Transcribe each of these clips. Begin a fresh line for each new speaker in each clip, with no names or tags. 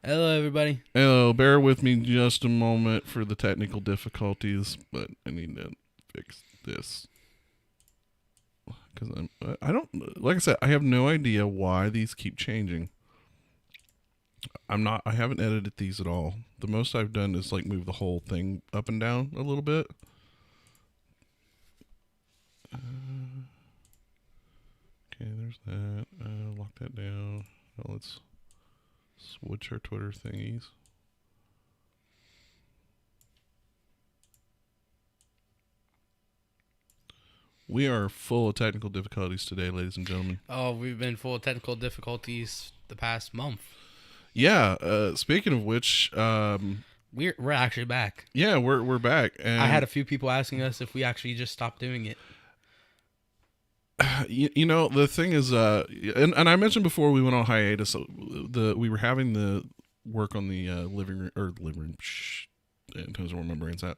Hello, everybody.
Hello, bear with me just a moment for the technical difficulties, but I need to fix this because I don't, like I said, I have no idea why these keep changing. I haven't edited these at all. The most I've done is like move the whole thing up and down a little bit. Okay, there's that. Lock that down. Well, let's switch our Twitter thingies. We are full of technical difficulties today, ladies and gentlemen.
Oh, we've been full of technical difficulties the past month.
Yeah. Speaking of which,
We're actually back.
yeah, we're back. And
I had a few people asking us if we actually just stopped doing it.
you know, the thing is, and I mentioned before we went on hiatus, we were having the work on the living room. In terms of where my brain's at,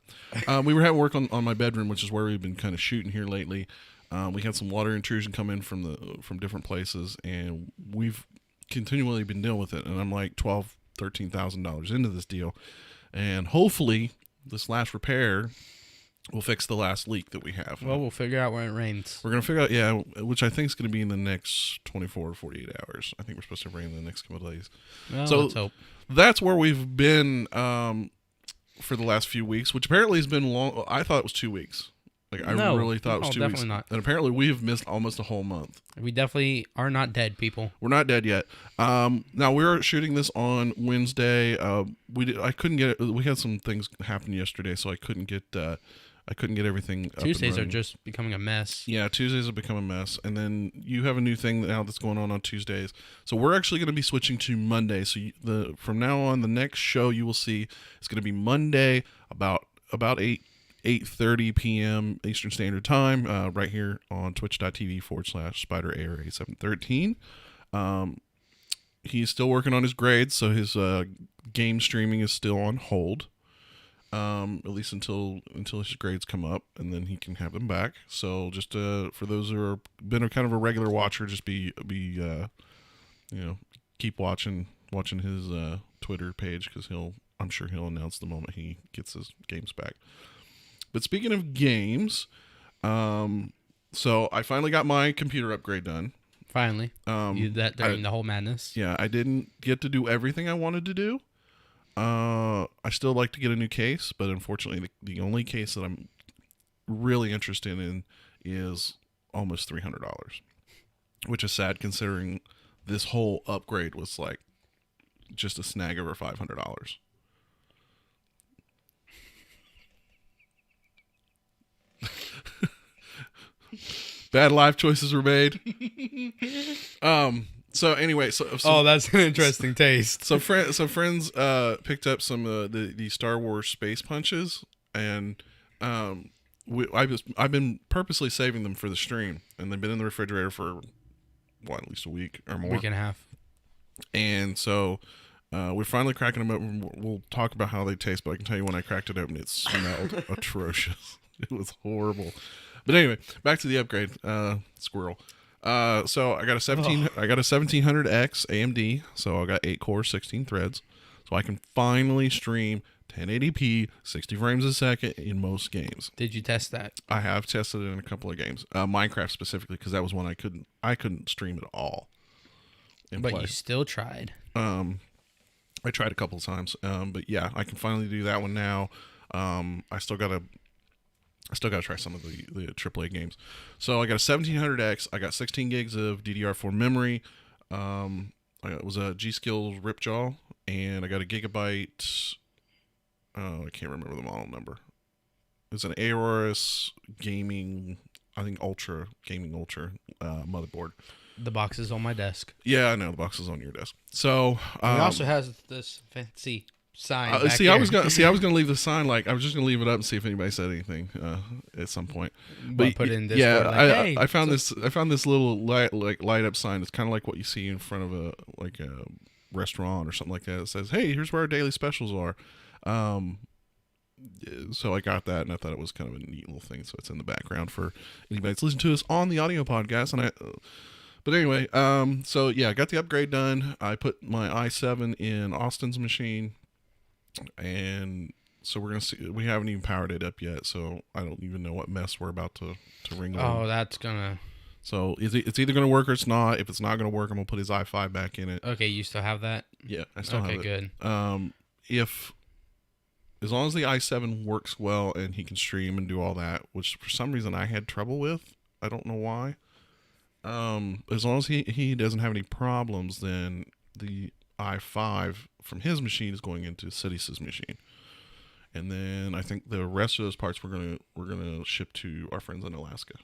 we were having work on my bedroom, which is where we've been kind of shooting here lately. We had some water intrusion come in from different places, and we've continually been dealing with it. And I'm like $13,000 into this deal, and hopefully this last repair will fix the last leak that we have.
Well, we'll figure out when it rains.
We're going to figure out, yeah, which I think is going to be in the next 24 or 48 hours. I think we're supposed to rain in the next couple of days.
Well,
so
let's hope.
That's where we've been for the last few weeks, which apparently has been long. I thought it was 2 weeks. I really thought it was 2 weeks.
Definitely not.
And apparently we have missed almost a whole month.
We definitely are not dead, people.
We're not dead yet. Now we're shooting this on Wednesday. I couldn't get it. We had some things happen yesterday, so I couldn't get everything up and
Tuesdays are
running.
just becoming a mess.
Yeah, Tuesdays have become a mess. And then you have a new thing now that's going on Tuesdays. So we're actually going to be switching to Monday. So from now on, the next show you will see is going to be Monday about 8:30 p.m. Eastern Standard Time, right here on twitch.tv/SpiderARA713. He's still working on his grades, so his game streaming is still on hold. At least until his grades come up, and then he can have them back. So just for those who are been a kind of a regular watcher, just keep watching his Twitter page, because I'm sure he'll announce the moment he gets his games back. But speaking of games, so I finally got my computer upgrade done.
Finally. You did that during the whole madness.
Yeah, I didn't get to do everything I wanted to do. I still like to get a new case, but unfortunately the only case that I'm really interested in is almost $300, which is sad considering this whole upgrade was like just a snag over $500. Bad life choices were made. So anyway,
Oh, that's an interesting taste.
So friends picked up some the Star Wars space punches, and I've been purposely saving them for the stream, and they've been in the refrigerator for at least a week or more.
Week and a half.
And so we're finally cracking them open. We'll talk about how they taste, but I can tell you when I cracked it open, it smelled atrocious. It was horrible. But anyway, back to the upgrade. Squirrel. So I got a 1700X AMD. So I got 8 cores, 16 threads. So I can finally stream 1080p, 60 frames a second in most games.
Did you test that?
I have tested it in a couple of games. Minecraft specifically, because that was one I couldn't stream at all.
But you still tried.
I tried a couple of times. But yeah, I can finally do that one now. I still gotta try some of the AAA games. So I got a 1700X. I got 16 gigs of DDR4 memory. It was a G-Skills Ripjaw, and I got a gigabyte. I can't remember the model number. It's an Aorus Gaming, I think Gaming Ultra motherboard.
The box is on my desk.
Yeah, I know the box is on your desk. So
it also has this fancy sign.
I was gonna leave the sign, like I was just gonna leave it up and see if anybody said anything at some point. But
put in this.
Yeah,
word, like, hey,
I found this little light up sign. It's kind of like what you see in front of a restaurant or something like that. It says, "Hey, here's where our daily specials are." So I got that, and I thought it was kind of a neat little thing. So it's in the background for anybody that's listening to us on the audio podcast. And But anyway, so yeah, I got the upgrade done. I put my i7 in Austin's machine, and so we're gonna see. We haven't even powered it up yet, so I don't even know what mess we're about to wrangle.
Oh, that's gonna.
So it's either gonna work or it's not. If it's not gonna work, I'm gonna put his i5 back in it.
Okay, you still have that?
Yeah, I still have it.
Okay, good.
If as long as the i7 works well and he can stream and do all that, which for some reason I had trouble with, I don't know why. As long as he doesn't have any problems, then the i5 from his machine is going into Sidis's machine, and then I think the rest of those parts we're gonna ship to our friends in Alaska.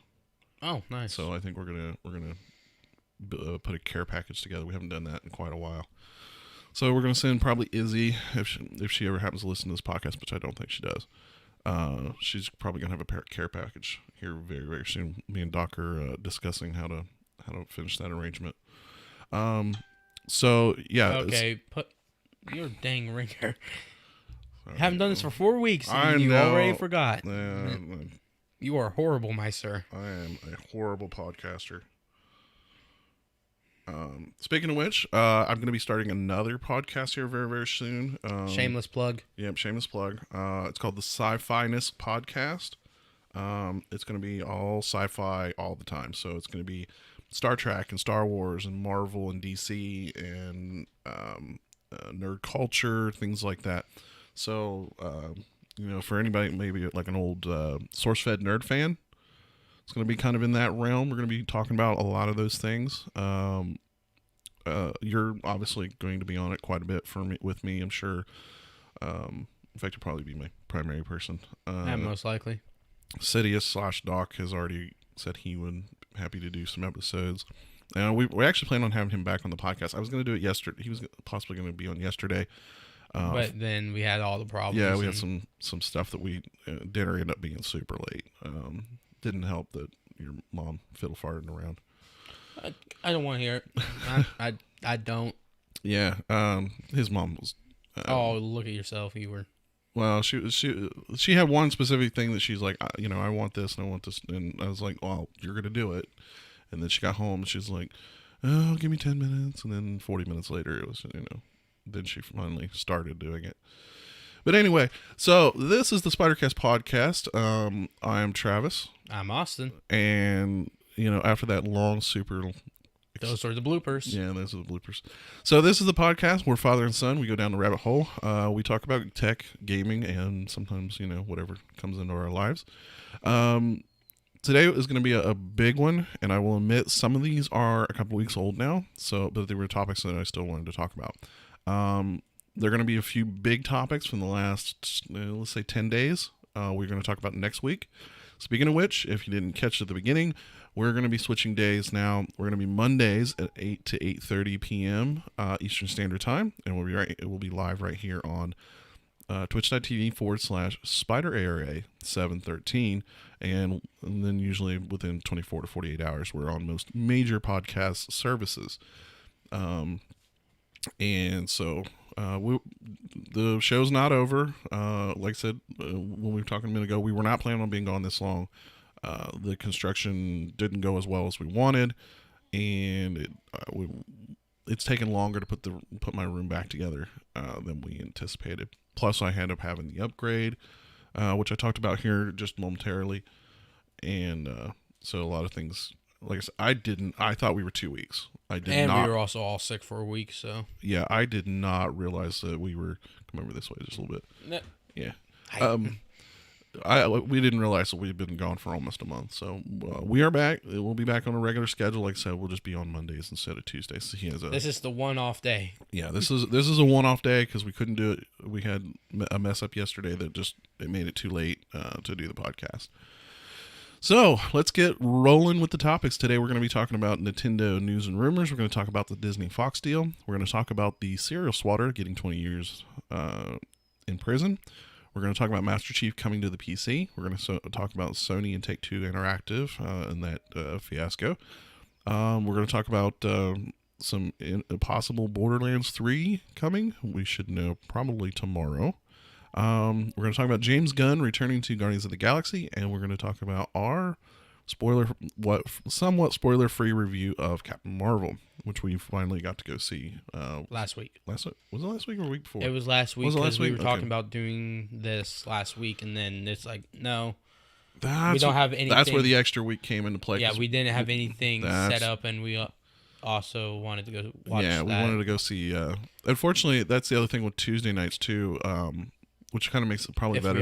Oh, nice.
So I think we're gonna put a care package together. We haven't done that in quite a while. So we're gonna send probably Izzy if she ever happens to listen to this podcast, which I don't think she does. She's probably gonna have a care package here very, very soon. Me and Doc are discussing how to finish that arrangement. So yeah.
Okay, put your dang ringer.
Sorry,
Haven't done this for 4 weeks,
I
and you
know.
already forgot.
Yeah,
You are horrible, my sir.
I am a horrible podcaster. Speaking of which, I'm going to be starting another podcast here very, very soon.
Shameless plug.
Yep, shameless plug. It's called the Sci-Fi-ness Podcast. It's going to be all sci-fi all the time. So it's going to be Star Trek and Star Wars and Marvel and DC and nerd culture, things like that. So, for anybody maybe like an old SourceFed nerd fan, it's going to be kind of in that realm. We're going to be talking about a lot of those things. You're obviously going to be on it quite a bit with me, I'm sure. In fact, you'll probably be my primary person.
Most likely.
Sidious/Doc has already said he would be happy to do some episodes. And we actually plan on having him back on the podcast. I was going to do it yesterday. He was possibly going to be on yesterday.
But then we had all the problems.
Yeah, we had some stuff that dinner ended up being super late. Didn't help that your mom fiddle farted around.
I don't want to hear it. I don't.
Yeah, his mom was.
Oh, look at yourself. You were.
Well, she had one specific thing that she's like, I want this and I want this, and I was like, well, you're gonna do it. And then she got home and she's like, oh, give me 10 minutes, and then 40 minutes later it was, then she finally started doing it. But anyway, so this is the Spidercast Podcast. I am Travis.
I'm Austin.
And, after that long, super...
Those are the bloopers.
Yeah, those are the bloopers. So this is the podcast where father and son, we go down the rabbit hole. We talk about tech, gaming, and sometimes, whatever comes into our lives. Today is going to be a big one, and I will admit some of these are a couple weeks old now, but they were topics that I still wanted to talk about. There are going to be a few big topics from the last, let's say, 10 days. We're going to talk about next week. Speaking of which, if you didn't catch at the beginning, we're going to be switching days now. We're going to be Mondays at 8 to 8:30 p.m. Eastern Standard Time, and we'll be live right here on twitch.tv/SpiderARA713, and then usually within 24 to 48 hours, we're on most major podcast services. And so the show's not over. Like I said, when we were talking a minute ago, we were not planning on being gone this long. The construction didn't go as well as we wanted, and it's taken longer to put my room back together than we anticipated. Plus, I ended up having the upgrade, which I talked about here just momentarily, and so a lot of things. Like I said, I thought we were 2 weeks. We
were also all sick for a week, so.
Yeah, I did not realize that we were. Come over this way just a little bit.
No.
Yeah. We didn't realize that we'd been gone for almost a month. So we are back. We'll be back on a regular schedule. Like I said, we'll just be on Mondays instead of Tuesdays. So
this is the one-off day.
Yeah, this is a one-off day because we couldn't do it. We had a mess up yesterday that it made it too late to do the podcast. So let's get rolling with the topics. Today we're going to be talking about Nintendo news and rumors. We're going to talk about the Disney-Fox deal. We're going to talk about the serial Swatter getting 20 years in prison. We're going to talk about Master Chief coming to the PC. We're going to talk about Sony and Take Two Interactive and that fiasco. We're going to talk about some possible Borderlands 3 coming. We should know probably tomorrow. We're going to talk about James Gunn returning to Guardians of the Galaxy, and we're going to talk about our somewhat spoiler-free review of Captain Marvel, which we finally got to go see
last week.
Was it last week or week before?
It was last week,
Was it last
because we
week?
were talking
Okay.
about doing this last week, and then it's like, no, we
That's
don't have anything.
That's where the extra week came into play.
Yeah, we didn't have anything
That's-
set up, and we also wanted to go watch
Yeah, we
that.
wanted to go see. Unfortunately, that's the other thing with Tuesday nights too, which kind of makes it probably better.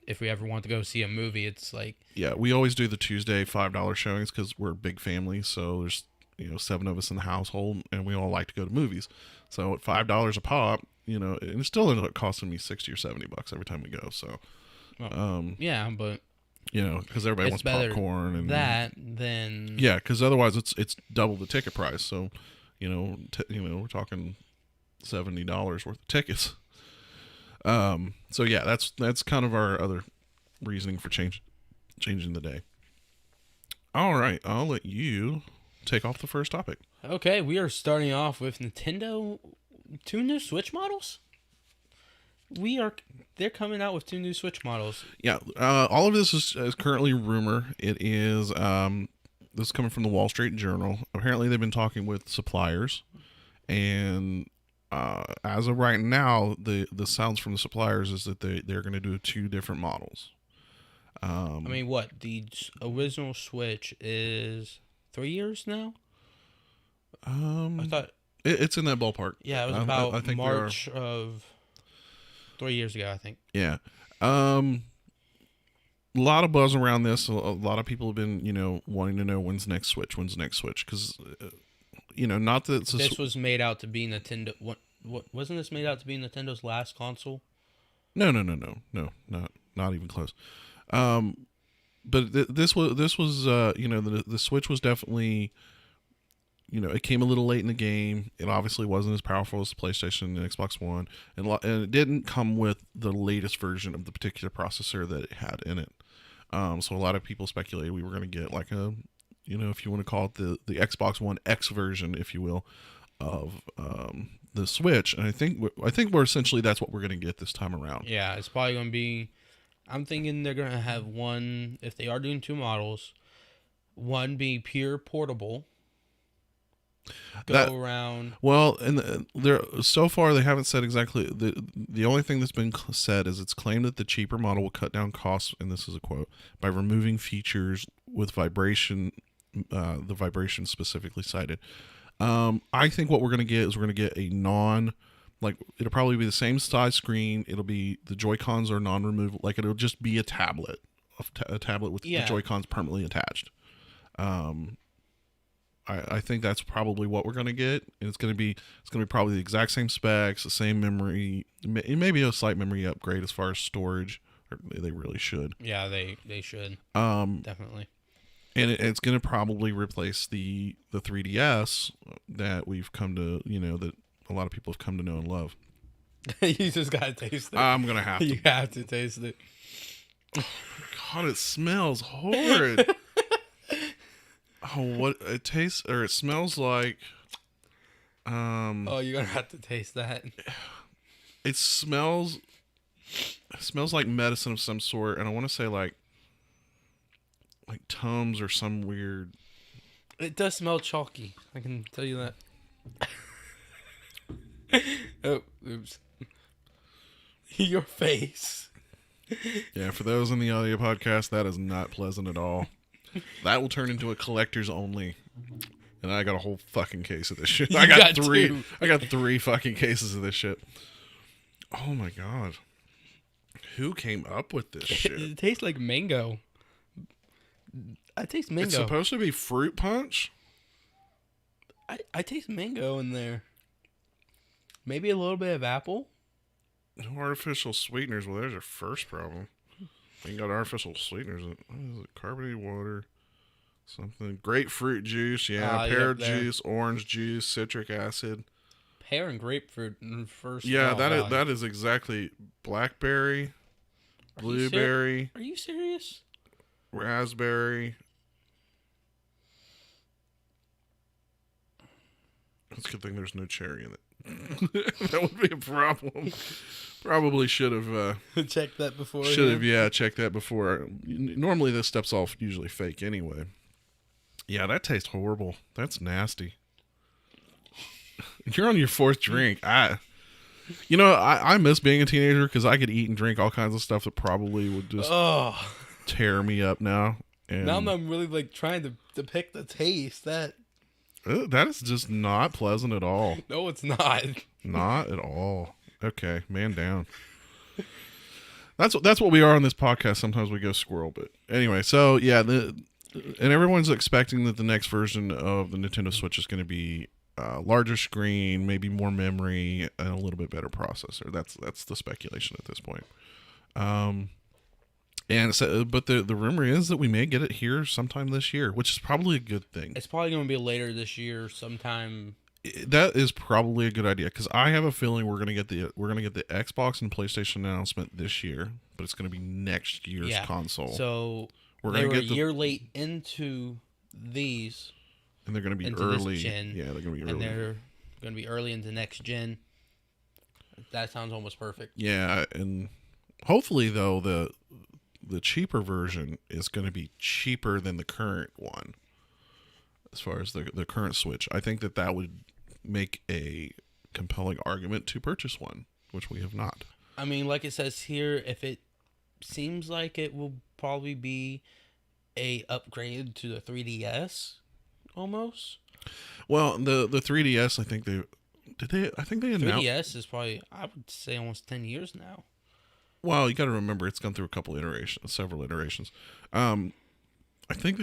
If we ever want to go see a movie, it's like,
Yeah, we always do the Tuesday $5 showings because we're a big family. So there's 7 of us in the household, and we all like to go to movies. So at $5 a pop, and it still ended up costing me $60 or $70 every time we go. So,
yeah, but
because everybody wants
better
popcorn and
then
yeah, because otherwise it's double the ticket price. So, we're talking $70 worth of tickets. So yeah, that's kind of our other reasoning for changing the day. All right, I'll let you take off the first topic.
Okay, we are starting off with Nintendo. 2 new Switch models. They're coming out with 2 new Switch models.
Yeah, all of this is currently rumor. It is this is coming from the Wall Street Journal. Apparently, they've been talking with suppliers, and as of right now, the sounds from the suppliers is that they're going to do 2 different models.
I mean, what? The original Switch is 3 years now? I thought...
It's in that ballpark.
Yeah, it was about I think March of 3 years ago, I think.
Yeah. A lot of buzz around this. A lot of people have been, wanting to know when's next Switch, because, not that
this was made out to be Nintendo. What wasn't this made out to be Nintendo's last console?
No, not even close. But this was the Switch was definitely, it came a little late in the game. It obviously wasn't as powerful as the PlayStation and Xbox One, and it didn't come with the latest version of the particular processor that it had in it. So a lot of people speculated we were going to get like a, if you want to call it the Xbox One X version, if you will, of the Switch. And I think we're essentially that's what we're going to get this time around.
Yeah, it's probably going to be. I'm thinking they're going to have one, if they are doing 2 models, one be pure portable. Around.
Well, and so far they haven't said exactly. The only thing that's been said is it's claimed that the cheaper model will cut down costs, and this is a quote, by removing features with vibration, the vibration specifically cited. I think what we're going to get is we're going to get a it'll probably be the same size screen. It'll be the Joy-Cons are non-removable. It'll just be a tablet, with the Joy-Cons permanently attached. I think that's probably what we're going to get. And it's going to be probably the exact same specs, the same memory, maybe a slight memory upgrade as far as storage. Or they really should.
Yeah, they should. Definitely.
And it's going to probably replace the 3DS that we've come to, that a lot of people have come to know and love.
You just got to taste it.
I'm going to have to.
You have to taste it.
Oh my God, it smells horrid. Oh, what it tastes or it smells like.
Oh, you're gonna have to taste that.
It smells like medicine of some sort, and I want to say like Tums or some weird.
It does smell chalky. I can tell you that. Oh, oops. Your face.
Yeah, for those in the audio podcast, that is not pleasant at all. That will turn into a collector's only. And I got a whole fucking case of this shit. I got 3. 2. I got 3 fucking cases of this shit. Oh my God. Who came up with this shit?
It tastes like mango. I taste mango.
It's supposed to be fruit punch?
I taste mango in there. Maybe a little bit of apple.
No artificial sweeteners. Well, there's your first problem. You got artificial sweeteners. What is it? Carbonated water. Something. Grapefruit juice. Yeah. Pear juice. Orange juice. Citric acid.
Pear and grapefruit first.
Yeah, that is exactly blackberry. Blueberry.
Are you serious?
Raspberry. It's a good thing there's no cherry in it. That would be a problem. Probably should have
checked that before.
Checked that before. Normally this stuff's all usually fake anyway. Yeah, that tastes horrible. That's nasty. You're on your fourth drink. I miss being a teenager because I could eat and drink all kinds of stuff that probably would just tear me up now. And
now I'm really like trying to depict the taste. That
is just not pleasant at all.
No, it's not.
Not at all. Okay, man down. That's what we are on this podcast. Sometimes we go squirrel, but anyway. So yeah, and everyone's expecting that the next version of the Nintendo Switch is going to be larger screen, maybe more memory, and a little bit better processor. That's the speculation at this point. And so, but the rumor is that we may get it here sometime this year, which is probably a good thing.
It's probably going to be later this year, sometime.
That is probably a good idea because I have a feeling we're gonna get the Xbox and PlayStation announcement this year, but it's gonna be next year's console.
So they were a year late into these,
and they're gonna be early. Yeah, they're gonna be early.
And they're gonna be early into next gen. That sounds almost perfect.
Yeah, and hopefully though the cheaper version is going to be cheaper than the current one. As far as the current Switch, I think that would make a compelling argument to purchase one, which we have not.
I mean, like it says here, if it seems like it will probably be a upgrade to the 3DS, almost.
Well, the 3DS, I think they announced.
3DS is probably, I would say, almost 10 years now.
Well, you got to remember it's gone through several iterations. I think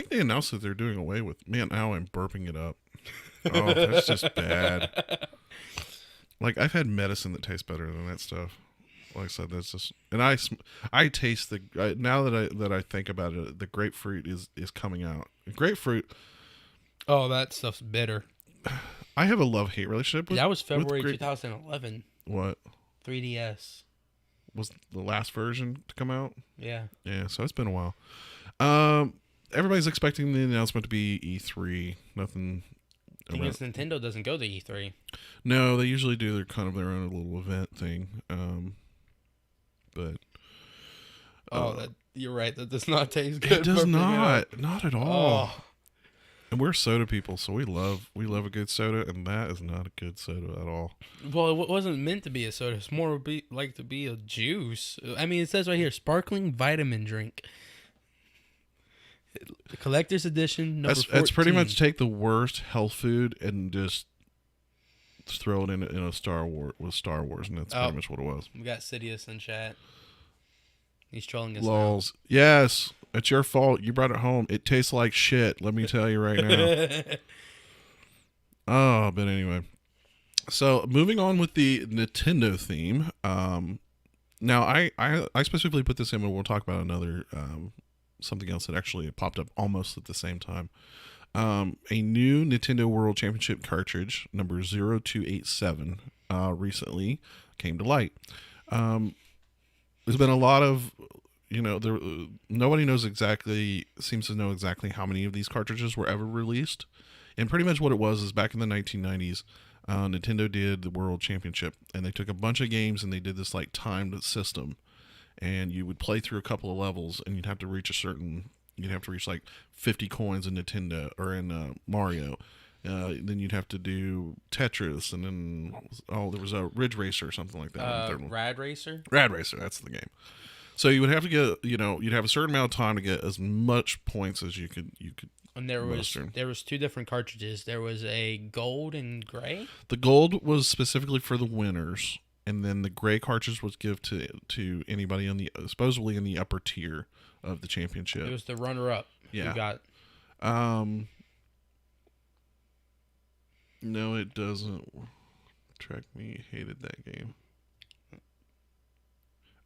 they announced that they're doing away with. Man, now I'm burping it up. Oh, that's just bad. Like I've had medicine that tastes better than that stuff. Like I said, that's just. And I taste now that I think about it, the grapefruit is coming out. Grapefruit.
Oh, that stuff's bitter.
I have a love-hate relationship with.
That was February 2011.
What?
3DS.
Was the last version to come out?
Yeah.
Yeah, so it's been a while. Everybody's expecting the announcement to be E3. Nothing.
I guess Nintendo doesn't go to E3.
No, they usually do their own little event thing. But
you're right. That does not taste good.
It does not at all. Oh. And we're soda people, so we love a good soda, and that is not a good soda at all. Well,
it wasn't meant to be a soda. It's more like to be a juice. I mean, it says right here, sparkling vitamin drink. The collector's edition, number 14.
That's pretty much take the worst health food and just throw it in a Star Wars, and that's pretty much what it was.
We got Sidious in chat. He's trolling us.
Lols. Now. Yes. It's your fault. You brought it home. It tastes like shit. Let me tell you right now. But anyway. So moving on with the Nintendo theme. Now I specifically put this in, but we'll talk about another something else that actually popped up almost at the same time. A new Nintendo World Championship cartridge, number 0287, recently came to light. There's been a lot of. Nobody seems to know exactly how many of these cartridges were ever released. And pretty much what it was is back in the 1990s, Nintendo did the World Championship, and they took a bunch of games and they did this like timed system. And you would play through a couple of levels, and you'd have to reach like 50 coins in Nintendo or in Mario. Then you'd have to do Tetris, and then there was a Ridge Racer or something like that.
Rad Racer.
Rad Racer, that's the game. So you would have to get, you'd have a certain amount of time to get as much points as you could.
And there was two different cartridges. There was a gold and gray.
The gold was specifically for the winners, and then the gray cartridge was given to anybody supposedly in the upper tier of the championship.
It was the runner-up.
Yeah.
You got.
No, it doesn't. Track Me hated that game.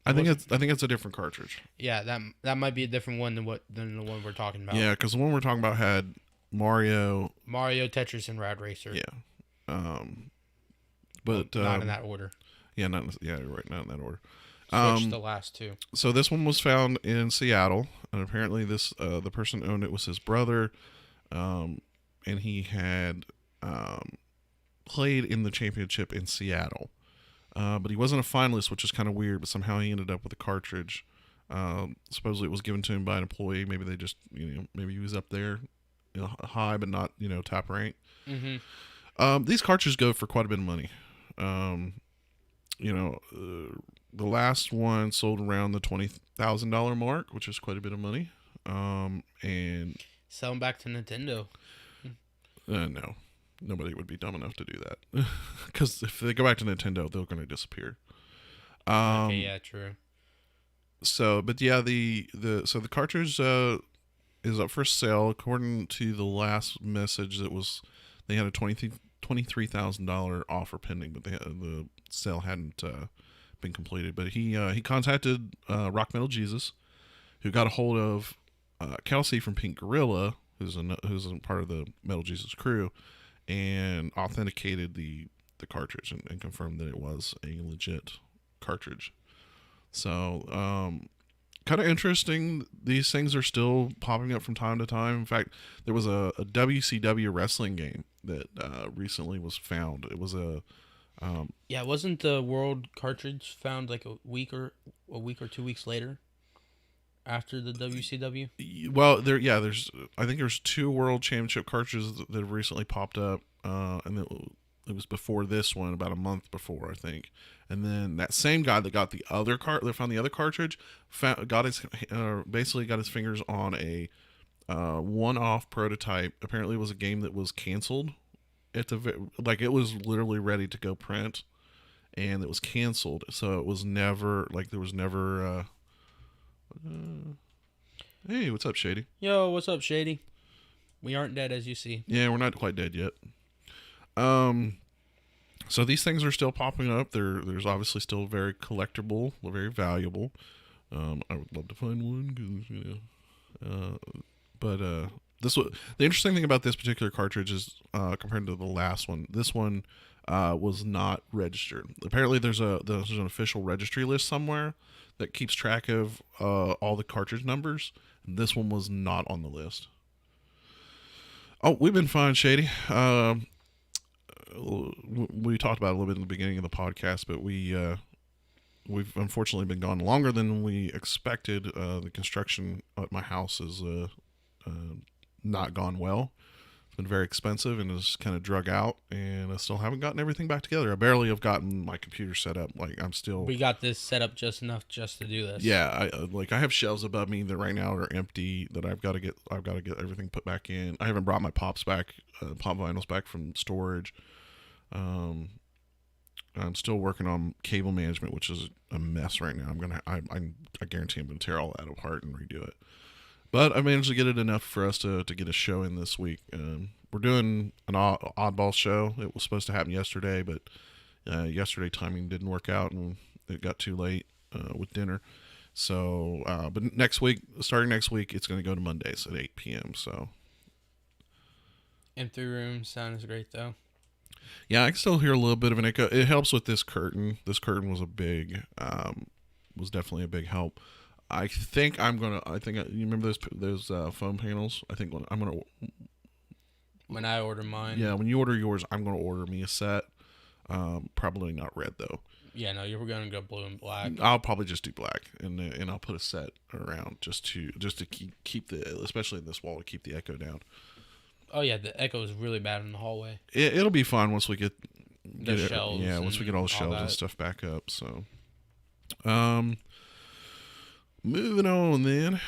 I think it's a different cartridge.
Yeah, that might be a different one than the one we're talking about.
Yeah, because the one we're talking about had Mario,
Tetris, and Rad Racer.
Yeah, but
not in that order.
Yeah, you're right, not in that order.
Switch the last two.
So this one was found in Seattle, and apparently the person who owned it was his brother, and he had played in the championship in Seattle. but he wasn't a finalist, which is kind of weird. But somehow he ended up with a cartridge. Supposedly it was given to him by an employee. Maybe they just, maybe he was up there, high but not, top rank.
Mm-hmm.
These cartridges go for quite a bit of money. The last one sold around the $20,000 mark, which is quite a bit of money. And
Sell them back to Nintendo.
no, nobody would be dumb enough to do that, because if they go back to Nintendo, they're going to disappear.
Okay, yeah, true.
So, but yeah, the cartridge is up for sale. According to the last message, they had a $23,000 offer pending, but the sale hadn't been completed. But he contacted Rock Metal Jesus, who got a hold of Kelsey from Pink Gorilla, who's a part of the Metal Jesus crew, and authenticated the cartridge and confirmed that it was a legit cartridge. So, kind of interesting. These things are still popping up from time to time. In fact, there was a WCW wrestling game that recently was found. It was
yeah, wasn't the World cartridge found like a week or 2 weeks later after the WCW?
Well, I think there's 2 World Championship cartridges that have recently popped up, and it was before this one, about a month before, I think. And then that same guy that got the other that found the other cartridge, basically got his fingers on a one-off prototype. Apparently, it was a game that was canceled. It was literally ready to go print, and it was canceled. So it was never there was never. Hey, what's up, Shady?
Yo, what's up, Shady? We aren't dead, as you see.
Yeah, we're not quite dead yet. So these things are still popping up. There's obviously still very collectible, very valuable. I would love to find one, but the interesting thing about this particular cartridge is compared to the last one, this one was not registered. Apparently, there's an official registry list somewhere that keeps track of all the cartridge numbers. And this one was not on the list. Oh, we've been fine, Shady. We talked about it a little bit in the beginning of the podcast, but we've unfortunately been gone longer than we expected. The construction at my house is not gone well. It's been very expensive and is kind of drug out, and I still haven't gotten everything back together. I barely have gotten my computer set up.
We got this set up just enough just to do this.
Yeah, I have shelves above me that right now are empty that I've got to get everything put back in. I haven't brought my pop vinyls back from storage. I'm still working on cable management, which is a mess right now. I guarantee I'm gonna tear all that apart and redo it. But I managed to get it enough for us to get a show in this week. We're doing an oddball show. It was supposed to happen yesterday, but yesterday timing didn't work out, and it got too late with dinner. So, but starting next week, it's going to go to Mondays at 8 p.m. So,
Empty room sound is great though.
Yeah, I can still hear a little bit of an echo. It helps with this curtain. This curtain was was definitely a big help. I think you remember those foam panels? I think I'm gonna.
When I order mine.
Yeah, when you order yours, I'm gonna order me a set. Probably not red though.
Yeah, no, you're gonna go blue and black.
I'll probably just do black, and I'll put a set around just to keep especially in this wall, to keep the echo down.
Oh yeah, the echo is really bad in the hallway.
It'll be fun once we get
the shelves.
Yeah, once we get all the shelves and stuff back up. So, moving on then.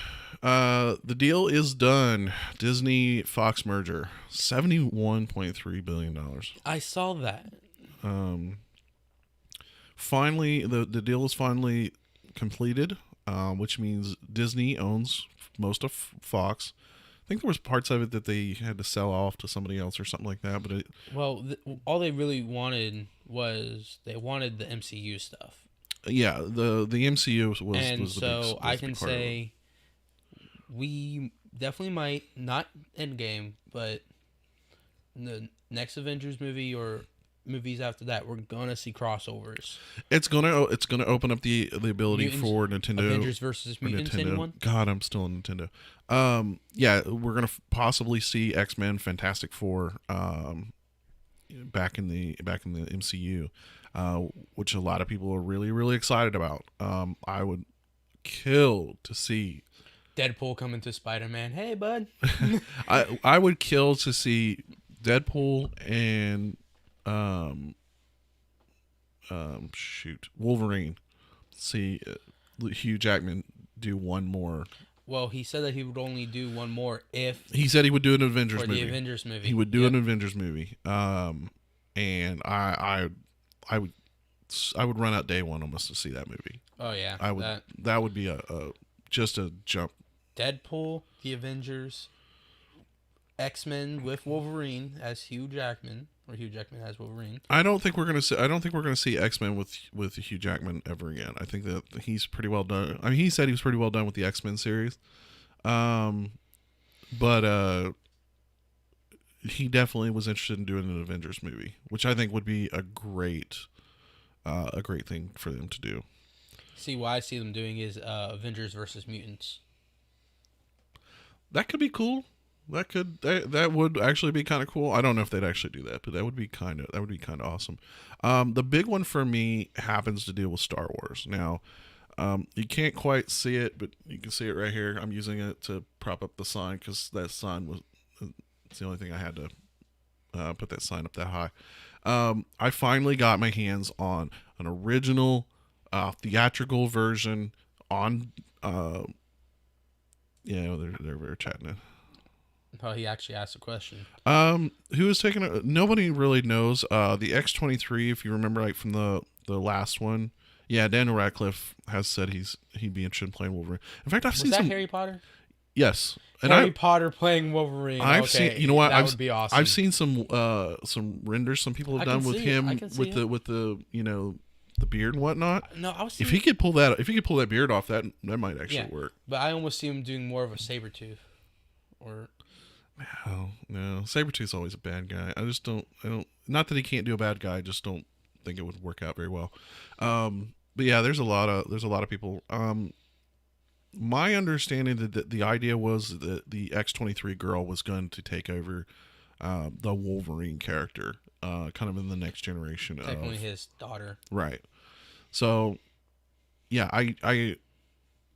The deal is done. Disney Fox merger, $71.3 billion.
I saw that.
Finally, the deal is finally completed, which means Disney owns most of Fox. I think there was parts of it that they had to sell off to somebody else or something like that. But
all they really wanted was the MCU stuff.
Yeah, the MCU was
the
big,
I can say we definitely might, not Endgame, but the next Avengers movie or movies after that, we're gonna see crossovers.
It's gonna open up the ability for Nintendo.
Avengers versus Mutants. Anyone?
God, I'm still on Nintendo. Yeah, we're gonna possibly see X-Men, Fantastic Four, back in the MCU. which a lot of people are really, really excited about. I would kill to see
Deadpool coming to Spider-Man. Hey, bud.
I would kill to see Deadpool and Wolverine. See Hugh Jackman do one more.
Well, he said that he would only do one more if
he said he would do an Avengers
for
movie.
the Avengers movie.
He would do an Avengers movie. And I would run out day one almost to see that movie.
Oh yeah,
I would. That would be a just a jump.
Deadpool, the Avengers, X-Men with Wolverine as Hugh Jackman, or Hugh Jackman as Wolverine.
I don't think we're gonna see X-Men with Hugh Jackman ever again. I think that he's pretty well done. I mean, he said he was pretty well done with the X-Men series, but he definitely was interested in doing an Avengers movie, which I think would be a great thing for them to do.
See, what I see them doing is Avengers versus Mutants.
That could be cool. That would actually be kind of cool. I don't know if they'd actually do that, but that would be kind of awesome. The big one for me happens to deal with Star Wars. Now, you can't quite see it, but you can see it right here. I'm using it to prop up the sign because that sign was it's the only thing I had to put that sign up that high. I finally got my hands on an original theatrical version on. They're very chatting.
Oh, he actually asked a question.
Who is taking it? Nobody really knows. The X-23, if you remember, like from the last one. Yeah, Daniel Radcliffe has said he'd be interested in playing Wolverine. In fact, I've seen some
Harry Potter.
Yes,
and Harry Potter playing Wolverine.
I've seen. You know what?
That would be awesome.
I've seen some renders some people have done with him with the the beard and whatnot.
No, I was.
If he could pull that beard off, that might actually work.
But I almost see him doing more of a Sabretooth, or.
No. Sabretooth's always a bad guy. I don't. Not that he can't do a bad guy. I just don't think it would work out very well. But yeah, there's a lot of people. My understanding that the idea was that the X-23 girl was going to take over the Wolverine character, kind of in the next generation.
Technically his daughter.
Right. So, yeah, I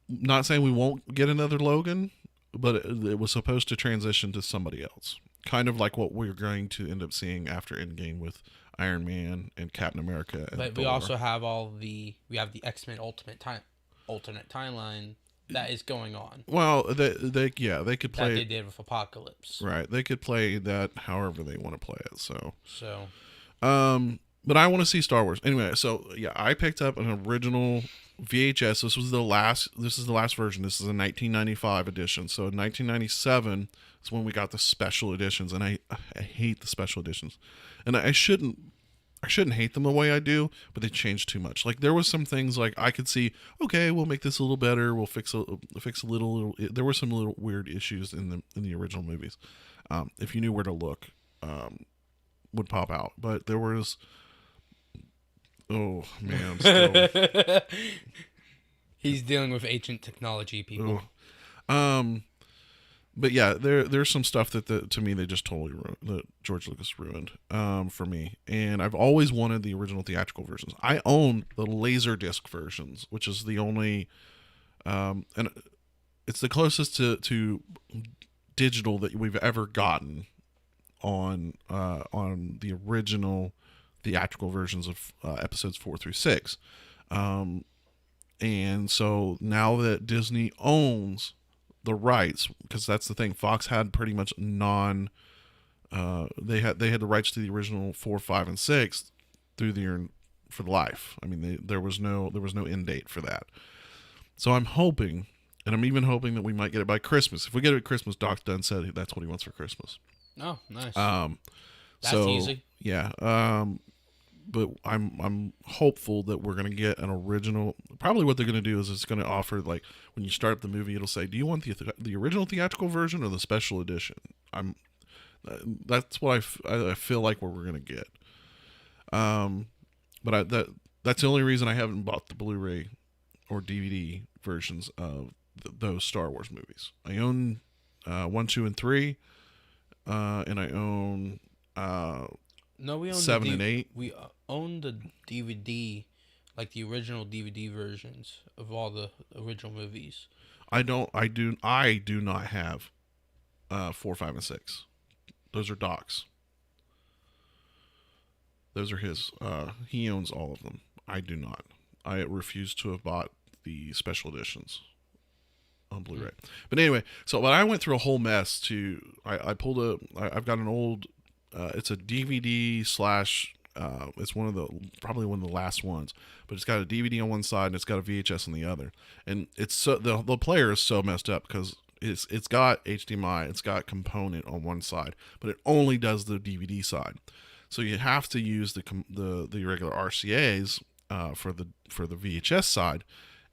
not saying we won't get another Logan, but it was supposed to transition to somebody else. Kind of like what we're going to end up seeing after Endgame with Iron Man and Captain America. And
but we also have the X-Men alternate timeline that is going on.
Well, they could play
that they did with Apocalypse.
Right. They could play that however they want to play it. So but I want to see Star Wars. Anyway, so yeah, I picked up an original VHS. This is the last version. This is a 1995 edition. So in 1997 is when we got the special editions, and I hate the special editions. And I shouldn't hate them the way I do, but they changed too much. Like there was some things like I could see, okay, we'll make this a little better. We'll fix a little. There were some little weird issues in the original movies. If you knew where to look, would pop out. But there was. Oh man, still.
He's dealing with ancient technology, people.
But yeah, there's some stuff that to me they just totally ruined, that George Lucas ruined for me. And I've always wanted the original theatrical versions. I own the Laserdisc versions, which is the only, and it's the closest to digital that we've ever gotten on the original theatrical versions of episodes 4 through 6. And so now that Disney owns the rights, because that's the thing, Fox had pretty much they had the rights to the original 4, 5, and 6 for life. I mean, there was no end date for that. So I'm hoping, and I'm even hoping that we might get it by Christmas. If we get it at Christmas, Doc Dunn said that's what he wants for Christmas.
Oh, nice.
That's
easy.
Yeah. But I'm hopeful that we're going to get an original. Probably what they're going to do is it's going to offer, like, when you start up the movie, it'll say, do you want the original theatrical version or the special edition? That's what I feel like what we're going to get. But that's the only reason I haven't bought the Blu-ray or DVD versions of those Star Wars movies. I own 1, 2, and 3, and I own
No, we own
7 and 8.
We own the DVD, like the original DVD versions of all the original movies.
I do not have 4, 5, and 6. Those are Doc's. Those are his. He owns all of them. I do not. I refuse to have bought the special editions on Blu-ray. But anyway, so I went through a whole mess to. I've got an old. It's a DVD slash. It's probably one of the last ones, but it's got a DVD on one side and it's got a VHS on the other, and it's so the player is so messed up because it's got HDMI, it's got component on one side, but it only does the DVD side. So you have to use the regular RCAs for the VHS side,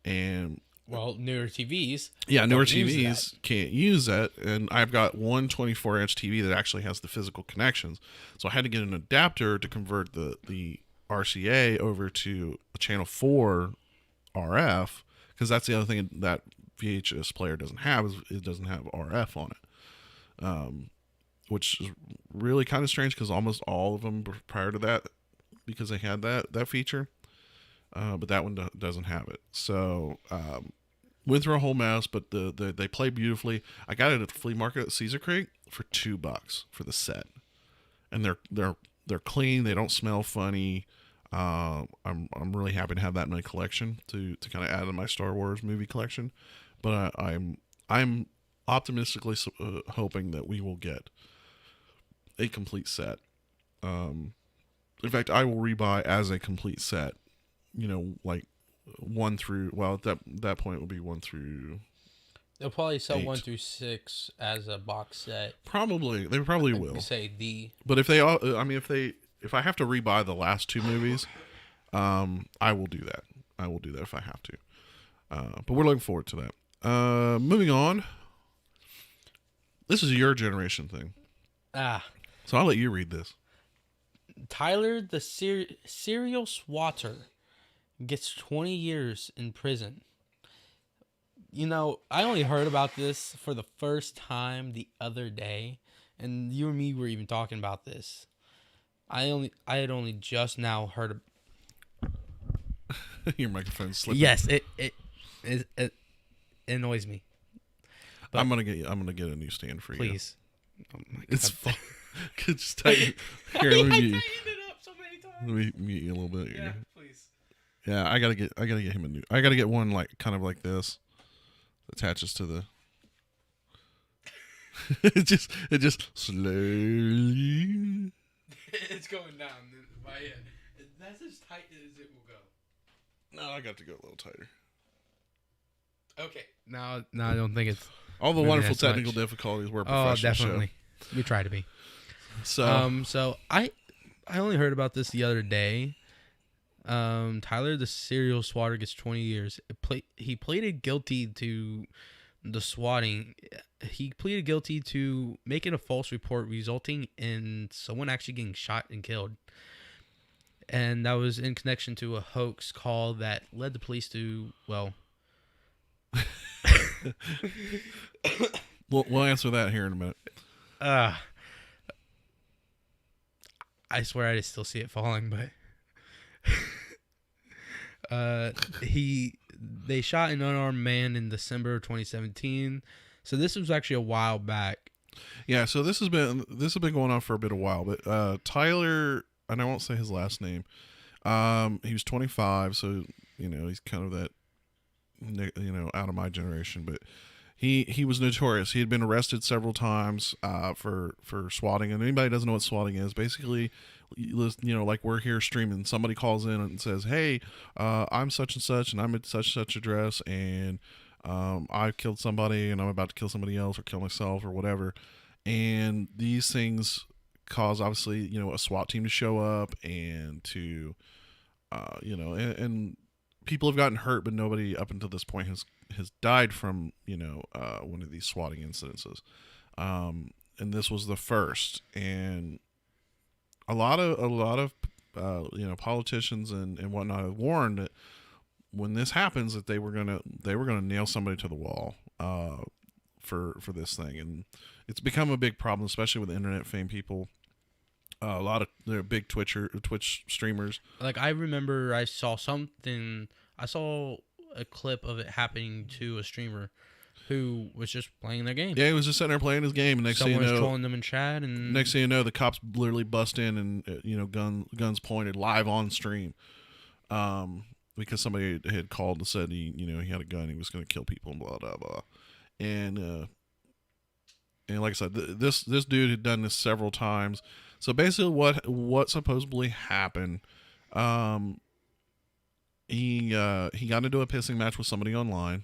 and
newer TVs.
Yeah, newer TVs can't use that, and I've got one 24-inch TV that actually has the physical connections. So I had to get an adapter to convert the RCA over to a channel 4 RF, because that's the other thing that VHS player doesn't have, is it doesn't have RF on it. Which is really kind of strange because almost all of them prior to that, because they had that feature, but that one doesn't have it. So went through a whole mess, but they play beautifully. I got it at the flea market at Caesar Creek for $2 for the set, and they're clean. They don't smell funny. I'm really happy to have that in my collection to kind of add to my Star Wars movie collection. But I'm optimistically hoping that we will get a complete set. In fact, I will rebuy as a complete set. Like 1 through. Well, at that point it will be 1 through.
They'll probably sell
8.
1 through 6 as a box set.
Probably they probably will.
Say D.
But if I have to rebuy the last 2 movies, I will do that. I will do that if I have to. But we're looking forward to that. Moving on. This is your generation thing. So I'll let you read this.
Tyler, the serial swatter, gets 20 years in prison. I only heard about this for the first time the other day, and you and me were even talking about this. I had only just now heard
Your microphone's slipping.
Yes, it annoys me.
But I'm gonna get a new stand for you.
Please.
Oh my God. It's fun. Just tighten. Here, let me mute you.
It up so many times.
Let me mute you a little bit.
Yeah, please.
Yeah, I gotta get him a new. I gotta get one kind of like this, attaches to the. it just slowly.
It's going down. That's as tight as it will go.
No, I got to go a little tighter.
Okay. No, I don't think it's.
All the wonderful technical difficulties we're a professional
definitely.
Show.
We try to be.
So
I only heard about this the other day. Tyler, the serial swatter, gets 20 years. He pleaded guilty to the swatting. He pleaded guilty to making a false report resulting in someone actually getting shot and killed. And that was in connection to a hoax call that led the police to, well...
We'll answer that here in a minute.
I swear I still see it falling, but they shot an unarmed man in December of 2017. So this was actually a while back.
Yeah, so this has been going on for a bit of while, but Tyler, and I won't say his last name. He was 25, so he's kind of that out of my generation, but he was notorious. He had been arrested several times for swatting, and anybody who doesn't know what swatting is, basically, like we're here streaming, somebody calls in and says, hey, I'm such and such, and I'm at such and such address, and I killed somebody, and I'm about to kill somebody else or kill myself or whatever. And these things cause, obviously, a SWAT team to show up and to, and people have gotten hurt, but nobody up until this point has died from, one of these swatting incidences. And this was the first. And a lot of politicians and whatnot have warned that when this happens, that they were gonna nail somebody to the wall for this thing. And it's become a big problem, especially with internet fame people A lot of they're big Twitch streamers.
Like, I remember I saw something. I saw a clip of it happening to a streamer who was just playing their game.
Yeah, he was just sitting there playing his game, and next thing you know,
trolling them in chat, and
next thing you know, the cops literally bust in, and guns pointed live on stream, because somebody had called and said he had a gun, he was going to kill people, and blah blah blah, and like I said, this dude had done this several times. So basically, what supposedly happened, he got into a pissing match with somebody online.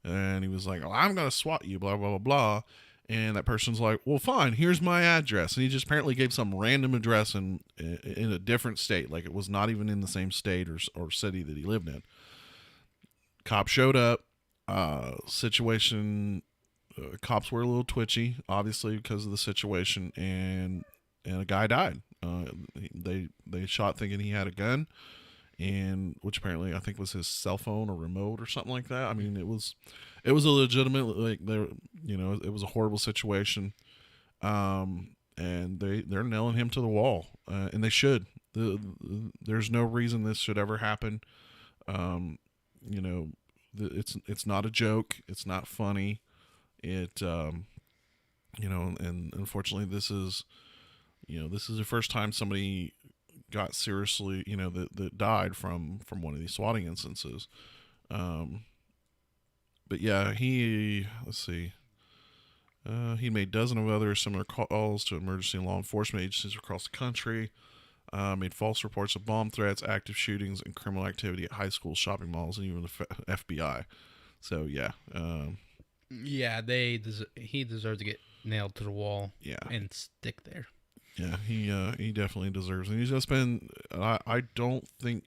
And he was like, oh, I'm going to SWAT you, blah, blah, blah, blah. And that person's like, well, fine, here's my address. And he just apparently gave some random address in a different state. Like, it was not even in the same state or city that he lived in. Cop showed up. Cops were a little twitchy, obviously, because of the situation. And a guy died. They shot thinking he had a gun. And which apparently I think was his cell phone or remote or something like that. I mean, it was a legitimate, like, it was a horrible situation, and they're nailing him to the wall, and they should. There's no reason this should ever happen. It's not a joke. It's not funny. And unfortunately, this is the first time somebody got seriously, that died from one of these swatting instances. But yeah, let's see. He made dozens of other similar calls to emergency and law enforcement agencies across the country. Made false reports of bomb threats, active shootings, and criminal activity at high schools, shopping malls, and even the FBI. So yeah.
Yeah, he deserves to get nailed to the wall.
Yeah.
And stick there.
Yeah, he definitely deserves it. He's just been. I don't think.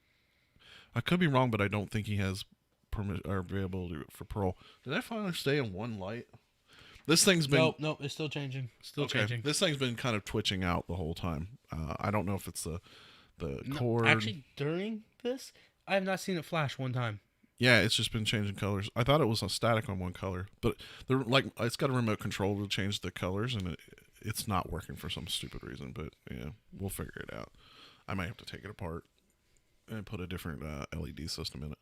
I could be wrong, but I don't think he has permit or availability for parole. Did I finally stay in one light? This thing's been.
No, it's still changing. Changing.
This thing's been kind of twitching out the whole time. I don't know if it's the cord.
Actually, during this, I have not seen it flash one time.
Yeah, it's just been changing colors. I thought it was a static on one color, but it's got a remote control to change the colors, and it's not working for some stupid reason. But yeah, we'll figure it out. I might have to take it apart and put a different LED system in it.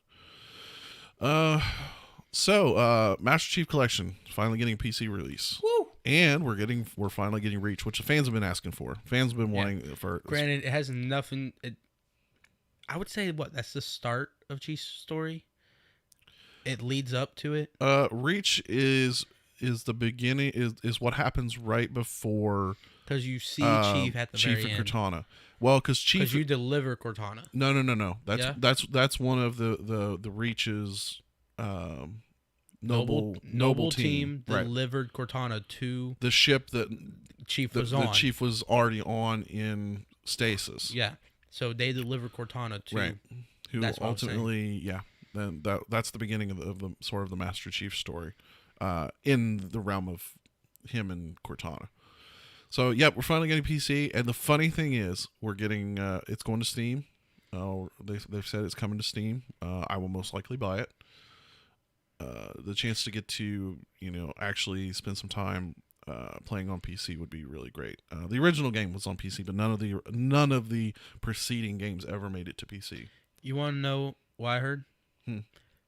So Master Chief Collection finally getting a PC release.
Woo!
And we're finally getting Reach, which the fans have been asking for. Fans have been wanting for.
Granted, it has nothing. I would say that's the start of Chief's story. It leads up to it.
Reach is the beginning. Is what happens right before.
Because you see Chief at the
Chief
very
and
end.
Cortana. Well, because
you deliver Cortana.
No. That's one of the Reach's. Noble team
delivered Cortana to
the ship that
Chief was on.
The Chief was already on in stasis.
Yeah, so they delivered Cortana to.
Right. Who ultimately, then that's the beginning of the sort of the Master Chief story, in the realm of him and Cortana. So we're finally getting PC, and the funny thing is, we're getting it's going to Steam. They've said it's coming to Steam. I will most likely buy it. The chance to get to actually spend some time playing on PC would be really great. The original game was on PC, but none of the preceding games ever made it to PC.
You want to know what I heard?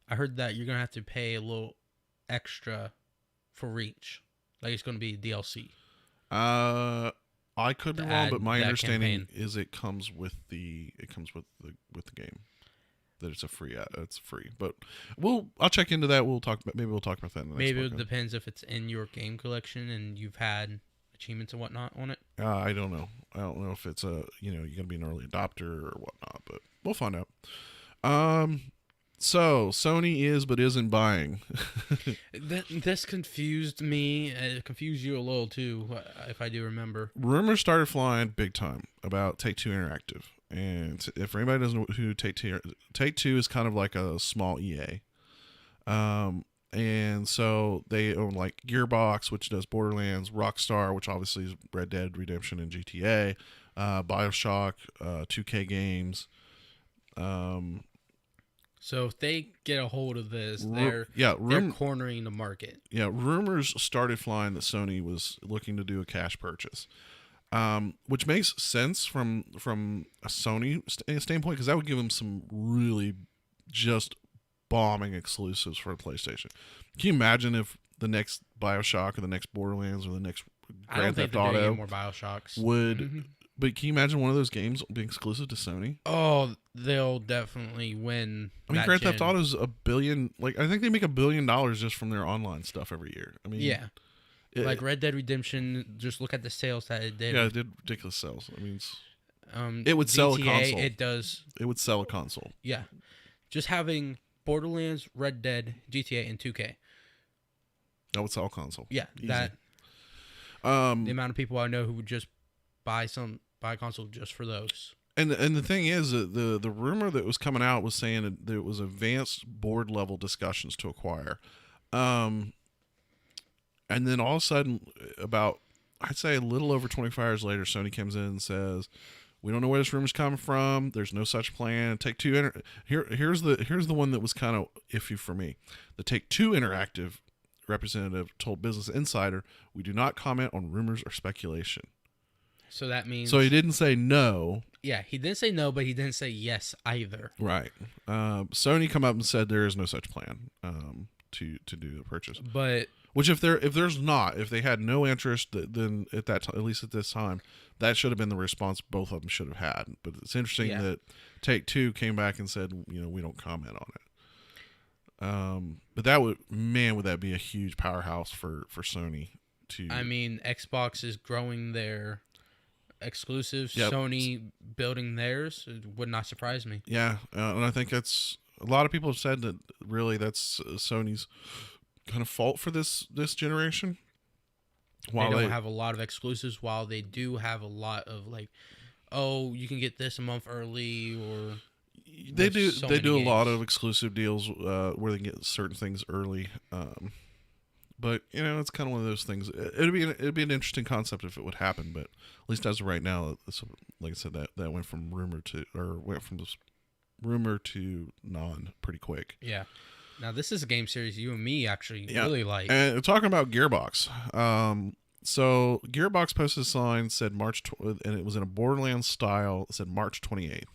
I heard that you're gonna have to pay a little extra for Reach, like it's gonna be DLC.
I could be wrong, but my understanding is it comes with the game. That it's free. But I'll check into that. We'll talk about that in the next
Maybe
podcast.
It depends if it's in your game collection and you've had achievements and whatnot on it.
I don't know. I don't know if it's you're gonna be an early adopter or whatnot, but we'll find out. So Sony is but isn't buying.
This confused me. It confused you a little too, if I do remember.
Rumors started flying big time about Take-Two Interactive. And if anybody doesn't know who Take-Two is, kind of like a small EA. And so they own like Gearbox, which does Borderlands, Rockstar, which obviously is Red Dead Redemption and GTA, BioShock, 2K Games.
So if they get a hold of this, they're cornering the market.
Yeah, rumors started flying that Sony was looking to do a cash purchase. which makes sense from a Sony standpoint, because that would give them some really just bombing exclusives for a PlayStation. Can you imagine if the next BioShock or the next Borderlands or the next Grand Theft Auto
more BioShocks
would? But can you imagine one of those games being exclusive to Sony?
Oh, they'll definitely win.
I mean, Grand Theft Auto is $1 billion. Like, I think they make $1 billion just from their online stuff every year. I mean,
yeah. Like Red Dead Redemption, just look at the sales that it did.
Yeah, it did ridiculous sales. I mean, it would sell
GTA,
a console.
It does.
It would sell a console.
Yeah. Just having Borderlands, Red Dead, GTA, and 2K.
That would sell a console.
Yeah.
Easy.
That. The amount of people I know who would just buy a console just for those.
And the thing is, the rumor that was coming out was saying that it was advanced board level discussions to acquire. And then all of a sudden, I'd say a little over 24 hours later, Sony comes in and says, "We don't know where this rumor's coming from. There's no such plan." Take-Two here's the one that was kind of iffy for me. The Take-Two Interactive representative told Business Insider, "We do not comment on rumors or speculation."
So that means.
So he didn't say no.
Yeah, he didn't say no, but he didn't say yes either.
Right. Sony come up and said there is no such plan to do the purchase.
But.
Which if they had no interest, then at least at this time, that should have been the response both of them should have had. But it's interesting that Take-Two came back and said, we don't comment on it. But would that be a huge powerhouse for Sony to.
I mean, Xbox is growing their exclusives.
Yep.
Sony building theirs. It would not surprise me.
Yeah, and I think that's a lot of people have said that really that's Sony's kind of fault for this generation.
While they don't have a lot of exclusives, while they do have a lot of you can get this a month early, or
they do a lot of exclusive deals where they can get certain things early. But it's kind of one of those things. It'd be an interesting concept if it would happen, but at least as of right now, like I said, that went from rumor to non pretty quick.
Yeah. Now, this is a game series you and me actually really like.
And talking about Gearbox. So Gearbox posted a sign, said and it was in a Borderlands style. It said March 28th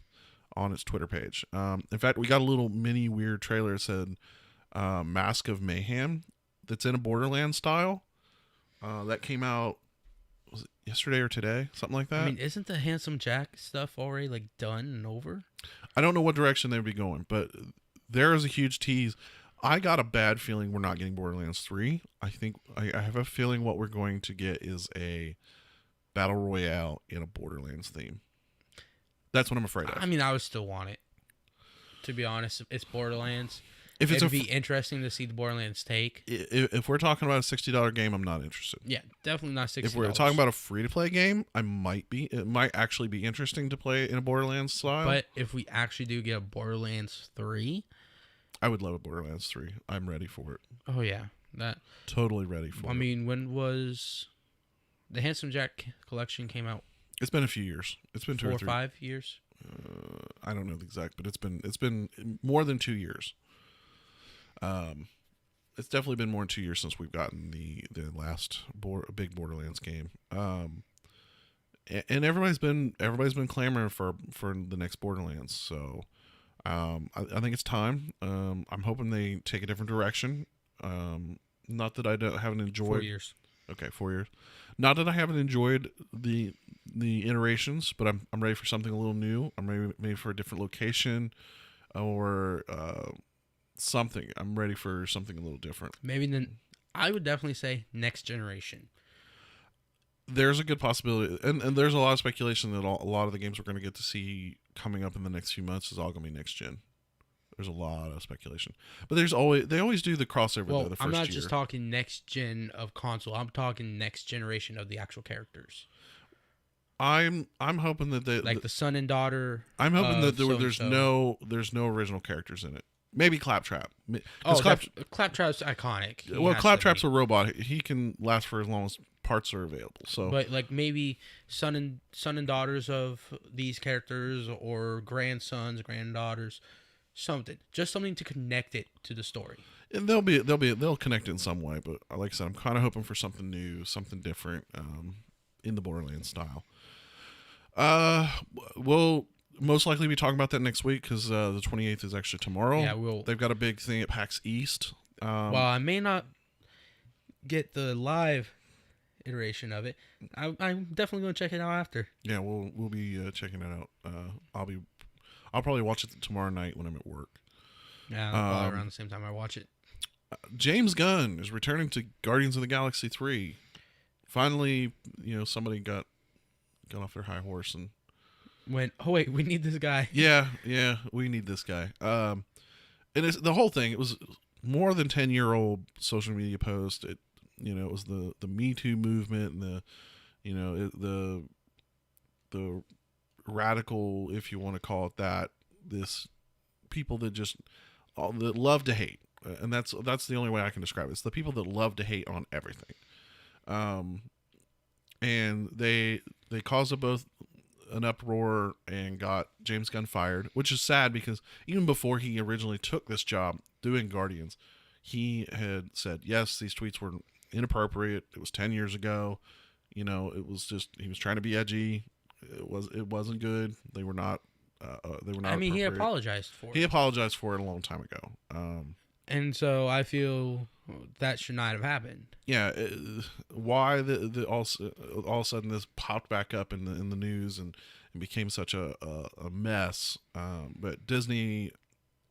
on its Twitter page. In fact, we got a little mini weird trailer that said Mask of Mayhem that's in a Borderlands style. That came out, was it yesterday or today? Something like that.
I mean, isn't the Handsome Jack stuff already done and over?
I don't know what direction they would be going, but there is a huge tease. I got a bad feeling we're not getting Borderlands 3. I think I have a feeling what we're going to get is a battle royale in a Borderlands theme. That's what I'm afraid of.
I mean, I would still want it. To be honest, it's Borderlands.
It'd
be interesting to see the Borderlands take.
If we're talking about a $60 game, I'm not interested.
Yeah, definitely not $60.
If we're talking about a free-to-play game, I might be. It might actually be interesting to play in a Borderlands style.
But if we actually do get a Borderlands 3...
I would love a Borderlands 3. I'm ready for it.
Oh, yeah.
Totally ready for it.
I mean, when was the Handsome Jack collection came out?
It's been a few years. It's been 2 or 3.
4 or 5 years?
I don't know the exact, but it's been more than 2 years. It's definitely been more than 2 years since we've gotten the last big Borderlands game. And everybody's been clamoring for the next Borderlands. So I think it's time. I'm hoping they take a different direction. Not that I haven't enjoyed
4 years.
Okay, 4 years. Not that I haven't enjoyed the iterations, but I'm ready for something a little new. I'm ready maybe for a different location or something. I'm ready for something a little different.
Maybe then I would definitely say next generation.
There's a good possibility, and there's a lot of speculation that a lot of the games we're going to get to see coming up in the next few months is all going to be next gen. There's a lot of speculation, but they always do the crossover.
Well,
though, the first
I'm not
year.
just talking next gen of console. I'm talking next generation of the actual characters.
I'm hoping that
the son and daughter.
I'm hoping that there's no original characters in it. Maybe Claptrap.
Claptrap's iconic.
Well, Claptrap's a robot. He can last for as long as parts are available. So,
but maybe son and daughters of these characters, or grandsons, granddaughters, something to connect it to the story.
And they'll connect it in some way. But like I said, I'm kind of hoping for something new, something different. in the Borderlands style. We'll most likely be talking about that next week because the 28th is actually tomorrow.
Yeah,
They've got a big thing at PAX East.
Well, I may not get the live iteration of it. I'm definitely going to check it out after.
Yeah, we'll be checking it out. I'll probably watch it tomorrow night when I'm at work.
Yeah, probably around the same time I watch it.
James Gunn is returning to Guardians of the Galaxy 3. Finally, somebody got off their high horse and
went, oh wait, we need this guy.
Yeah, we need this guy. And it's the whole thing. It was more than 10-year-old social media post. It was the Me Too movement and the radical, if you want to call it that, this people that that love to hate, and that's the only way I can describe it. It's the people that love to hate on everything, and they caused both an uproar and got James Gunn fired, which is sad because even before he originally took this job doing Guardians, he had said, yes, these tweets were inappropriate. It was 10 years ago. It was just, he was trying to be edgy. It wasn't good. They were not I mean,
he apologized for it.
He apologized for it a long time ago.
And so I feel that should not have happened.
Yeah. Why all of a sudden this popped back up in the news and became such a mess. But Disney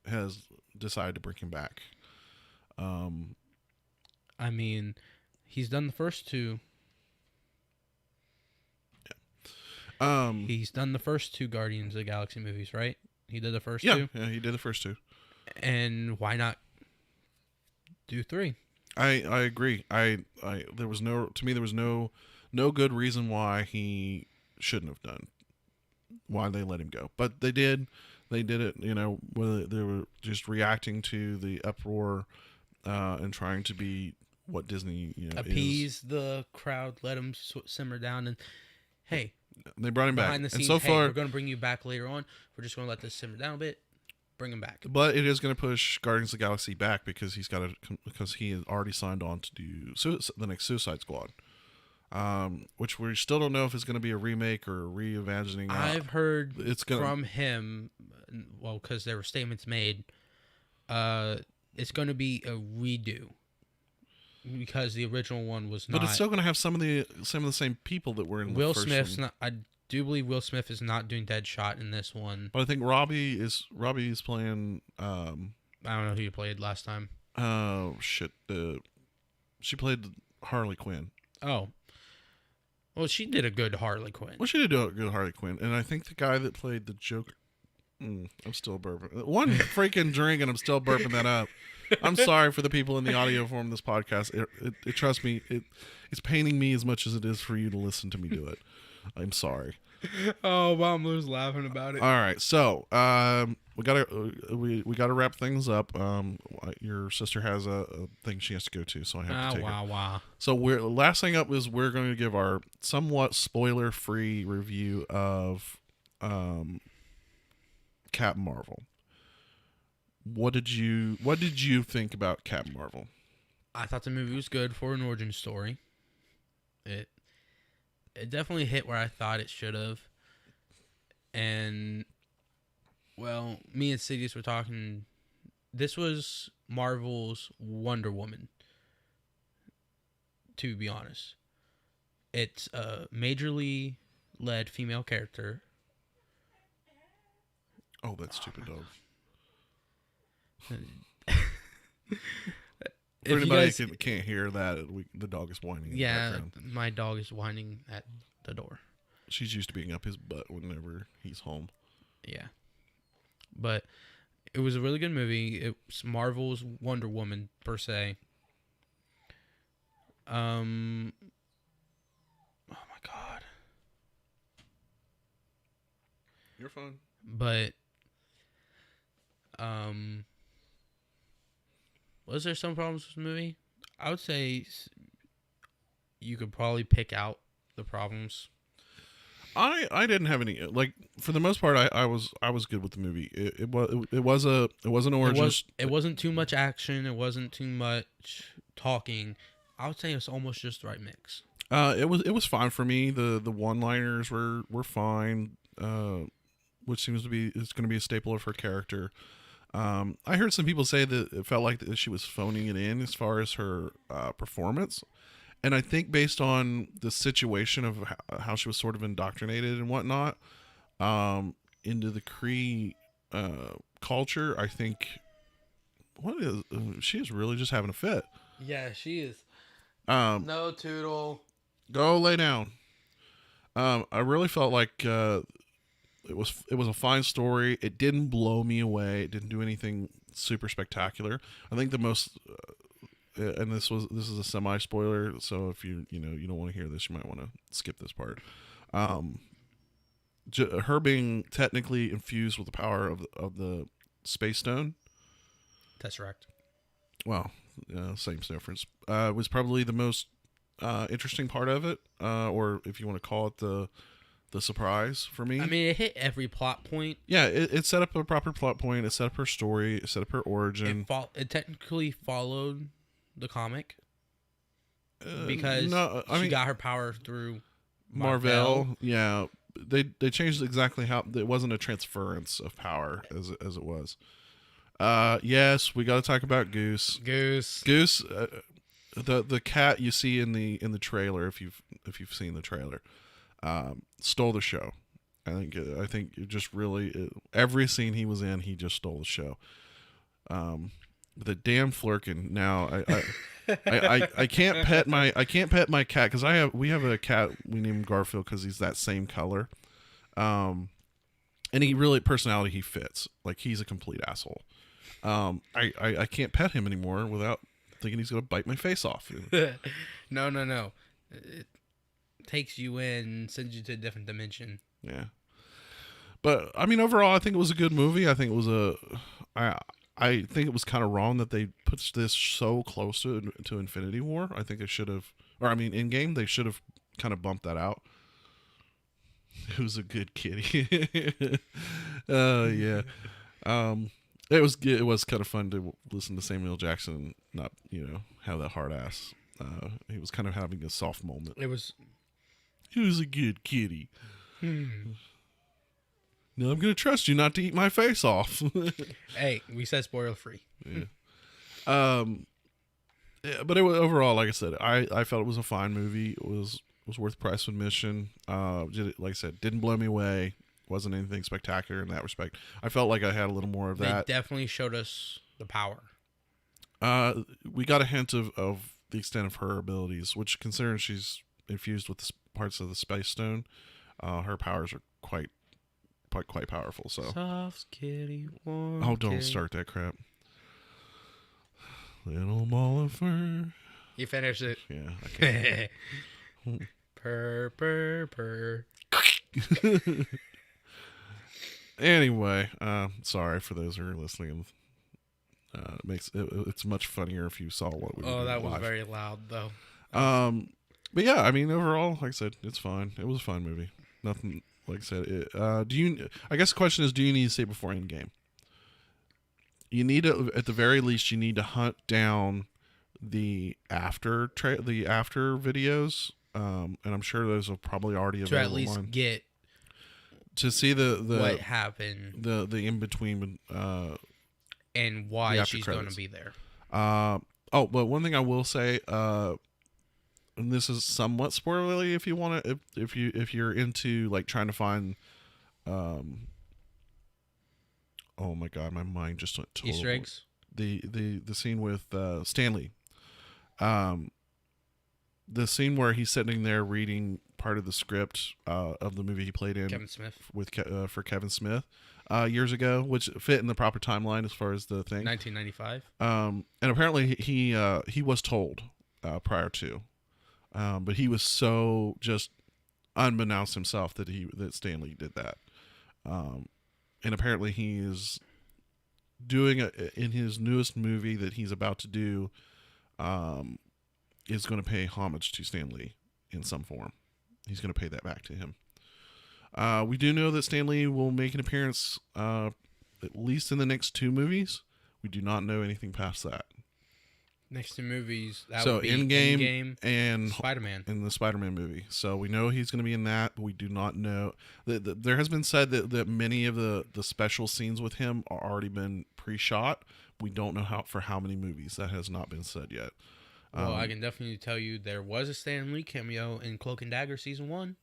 has decided to bring him back.
I mean, he's done the first two.
Yeah.
He's done the first two Guardians of the Galaxy movies, right? He did the first
two?
Yeah,
he did the first two.
And why not do 3?
I agree. There was no good reason why he shouldn't have done, why they let him go. But they did it, whether they were just reacting to the uproar and trying to be what Disney,
appease the crowd, let him simmer down, and hey,
they brought him back.
Behind the scenes,
and so far,
we're going to bring you back later on. We're just going to let this simmer down a bit. Bring him back.
But it is going to push Guardians of the Galaxy back because he has already signed on to do the next Suicide Squad, which we still don't know if it's going to be a remake or a reimagining.
I've heard from him, well, because there were statements made, it's going to be a redo because the original one was not.
But it's still going to have some of the same people that were in
Will
the first
Smith's
one.
not. I do believe Will Smith is not doing Deadshot in this one.
But I think Robbie is playing.
I don't know who you played last time.
Oh shit! She played Harley Quinn.
Oh, well, she did a good Harley Quinn.
Well, she did do a good Harley Quinn, and I think the guy that played the Joker. I'm still burping. One freaking drink, and I'm still burping that up. I'm sorry for the people in the audio form of this podcast. It trust me, it's paining me as much as it is for you to listen to me do it. I'm sorry.
Oh, Momler's laughing about it.
All right, so we gotta wrap things up. Your sister has a thing she has to go to, so I have to take her.
Wow.
So last thing up is we're going to give our somewhat spoiler-free review of Captain Marvel. What did you think about Captain Marvel?
I thought the movie was good for an origin story. It definitely hit where I thought it should have. And, well, me and Sidious were talking. This was Marvel's Wonder Woman, to be honest. It's a majorly led female character.
Oh, that stupid dog. For anybody who can't hear that, the dog is whining.
Yeah,
in the background.
My dog is whining at the door.
She's used to being up his butt whenever he's home.
Yeah. But it was a really good movie. It's Marvel's Wonder Woman, per se. Oh, my God.
You're fine.
But, was there some problems with the movie? I would say you could probably pick out the problems.
I didn't have any, like, for the most part. I was good with the movie. It was an origin.
It wasn't too much action. It wasn't too much talking. I would say it's almost just the right mix.
It was fine for me. The one-liners were fine. Which seems to be is going to be a staple of her character. I heard some people say that it felt like that she was phoning it in as far as her performance, and I think based on the situation of how she was sort of indoctrinated and whatnot into the Cree culture, I think she is really just having a fit.
Yeah, she is.
No
Toodle.
Go lay down. I really felt like it was a fine story. It didn't blow me away. It didn't do anything super spectacular. I think the most, and this is a semi spoiler. So if you don't want to hear this, you might want to skip this part. Her being technically infused with the power of the Space Stone.
Tesseract.
Well, same difference. Was probably the most interesting part of it, or if you want to call it the surprise for me.
I mean, it hit every plot point.
Yeah, it set up a proper plot point. It set up her story. It set up her origin.
It technically followed the comic because she got her power through
Marvel. Yeah, they changed exactly how it wasn't a transference of power as it was. Yes, we got to talk about Goose. Goose. The cat you see in the trailer, if you've seen the trailer, stole the show. I think it just really every scene he was in, he just stole the show. The damn Flurkin. Now I can't pet my cat because we have a cat we named Garfield because he's that same color. And he really personality he fits. Like he's a complete asshole. I can't pet him anymore without thinking he's gonna bite my face off.
No. It takes you in, sends you to a different dimension.
Yeah. But I mean, overall, I think it was a good movie. I think it was I think it was kind of wrong that they put this so close to Infinity War. I think it should have, or I mean, in game they should have kind of bumped that out. It was a good kitty. Yeah. It was kind of fun to listen to Samuel Jackson not have that hard ass. He was kind of having a soft moment. He was a good kitty. Now I'm gonna trust you not to eat my face off.
Hey, we said spoiler free.
Yeah. Yeah, but it was overall, like I said, I felt it was a fine movie. It was worth the price of admission. Like I said, didn't blow me away. Wasn't anything spectacular in that respect. I felt like I had a little more of that.
They definitely showed us the power.
We got a hint of the extent of her abilities, which, considering she's infused with the parts of the Space Stone, her powers are quite powerful. So,
soft kitty, warm
don't
kitty.
Start that crap. Little ball of fur.
You finished it.
Yeah, I can't.
Purr.
Anyway, sorry for those who are listening. It's much funnier if you saw what we were doing.
Oh, that was very loud though.
But yeah, I mean, overall, like I said, it's fine. It was a fine movie. Nothing, like I said. I guess the question is, do you need to see it before Endgame? You need to, at the very least, you need to hunt down the after videos, and I'm sure those are probably already available.
To at least get
to see the
what happened,
the in between,
and why she's going to be there.
But one thing I will say, and this is somewhat spoilery if you want to, if you're into like trying to find, oh my god, my mind just went total.
Easter eggs.
The scene with Stanley, the scene where he's sitting there reading part of the script of the movie he played in,
Kevin Smith,
for Kevin Smith years ago, which fit in the proper timeline as far as the thing.
1995.
And apparently he was told prior to, but he was so just unbeknownst himself that Stanley did that. And apparently he is doing in his newest movie that he's about to do, is going to pay homage to Stan Lee in some form. He's going to pay that back to him. We do know that Stan Lee will make an appearance at least in the next 2 movies. We do not know anything past that.
Next to movies, that
So
would be
Endgame and
Spider-Man.
in the Spider-Man movie. So we know he's going to be in that, but we do not know. There has been said that many of the special scenes with him are already been pre-shot. We don't know how many movies. That has not been said yet.
Well, I can definitely tell you there was a Stan Lee cameo in Cloak and Dagger Season 1.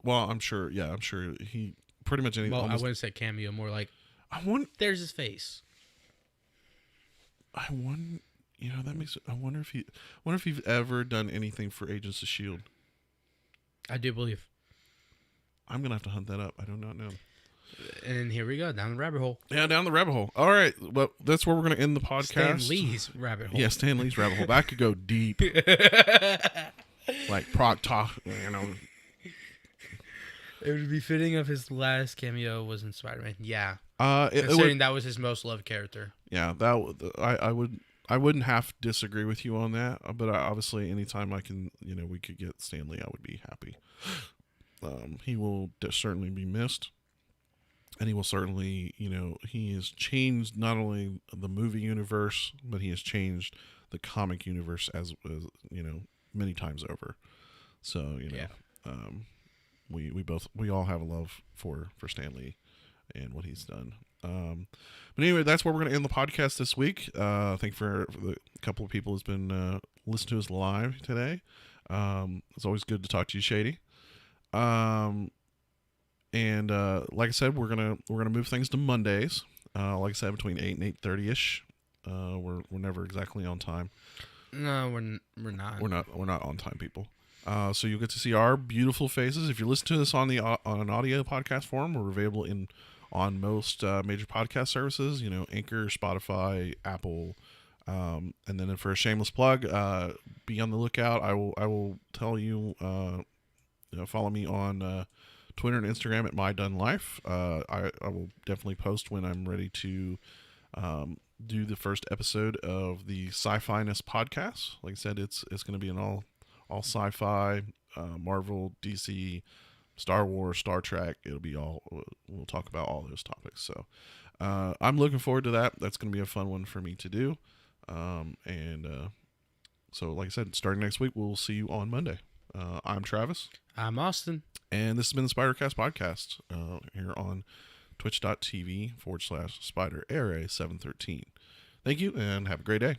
Well, I'm sure. Yeah, I'm sure he pretty much anything.
Well, I wouldn't say cameo, more like there's his face.
I wonder. You know, that makes. I wonder if you've ever done anything for Agents of S.H.I.E.L.D.
I do believe.
I'm gonna have to hunt that up. I do not know.
And here we go, down the rabbit hole.
Yeah, down the rabbit hole. All right, well, that's where we're gonna end the podcast.
Stan Lee's rabbit hole.
Yeah, Stan Lee's rabbit hole. That could go deep. Like Proctor, you know.
It would be fitting if his last cameo was in Spider-Man. Yeah.
Considering
that was his most loved character.
Yeah, I wouldn't have to disagree with you on that, but obviously anytime I can, we could get Stan Lee, I would be happy. He will certainly be missed, and he will certainly, he has changed not only the movie universe, but he has changed the comic universe as many times over. So,
yeah.
We all have a love for Stan Lee and what he's done. But anyway, that's where we're going to end the podcast this week. Thank you for the couple of people who's been listening to us live today. It's always good to talk to you, Shady. And like I said, we're gonna move things to Mondays. Like I said, between 8 and 8:30 ish. We're never exactly on time.
No, we're not.
We're not on time, people. So you'll get to see our beautiful faces. If you listen to this on an audio podcast form, we're available on most major podcast services. Anchor, Spotify, Apple, and then for a shameless plug, be on the lookout. I will tell you. Follow me on Twitter and Instagram at MyDoneLife. I will definitely post when I'm ready to do the first episode of the Sci-Fi-ness podcast. Like I said, it's going to be an all sci-fi, Marvel, DC, Star Wars, Star Trek. We'll talk about all those topics. So I'm looking forward to that. That's going to be a fun one for me to do. So like I said, starting next week, we'll see you on Monday. I'm Travis.
I'm Austin.
And this has been the Spidercast Podcast here on twitch.tv/SpiderArray713. Thank you and have a great day.